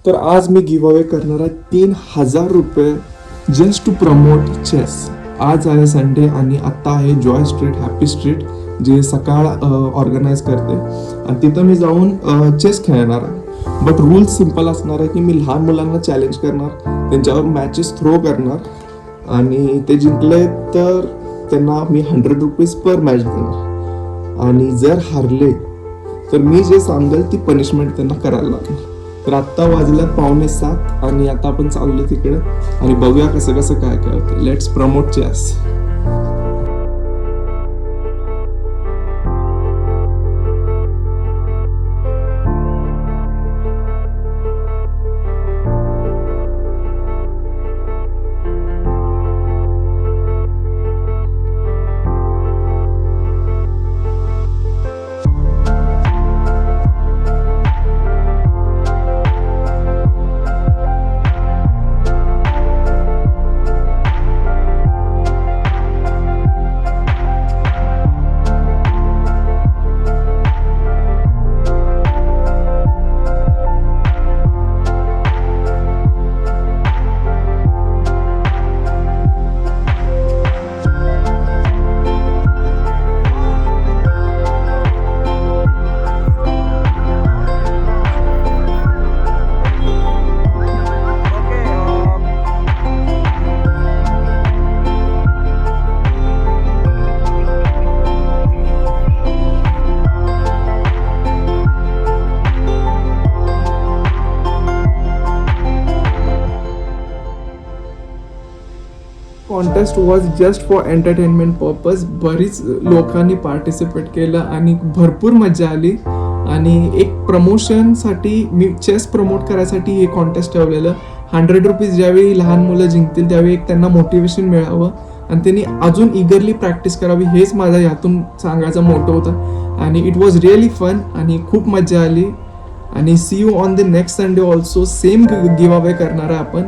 तर आज me give away करणार आहे 3000 रुपये जस्ट टू प्रमोट चेस. आज आहे संडे आणि आत्ता आहे जॉय स्ट्रीट, हॅपी स्ट्रीट, जे सकाळ ऑर्गनाईज करते आणि तिथं मी जाऊन चेस खेळणार आहे. बट रूल्स सिम्पल असणार आहे की मी लहान मुलांना चॅलेंज करणार, त्यांच्यावर मॅचेस थ्रो करणार आणि ते जिंकले तर त्यांना मी 100 रुपीज पर मॅच देणार आणि जर हारले तर मी जे सांगेल ती पनिशमेंट त्यांना करायला लागेल. तर आत्ता वाजल्यात 6:45 आणि आता आपण चाललो तिकडे आणि बघूया कसं कसं काय काय होतं. Let's promote chess. Contest was just for entertainment purpose. बरीच लोकांनी पार्टिसिपेट केलं आणि भरपूर मजा आली आणि एक प्रमोशनसाठी मी चेस प्रमोट करायसाठी हे कॉन्टेस्ट ठेवलेलं. 100 रुपीज ज्यावेळी लहान मुलं जिंकतील त्यावेळी एक त्यांना मोटिवेशन मिळावं आणि त्यांनी अजून इगरली प्रॅक्टिस करावी, हेच माझा यातून सांगायचा मोटो होता आणि इट वॉज रिअली फन आणि खूप मजा आली. आणि see you on the next Sunday also. Same give away करणार आहे आपण.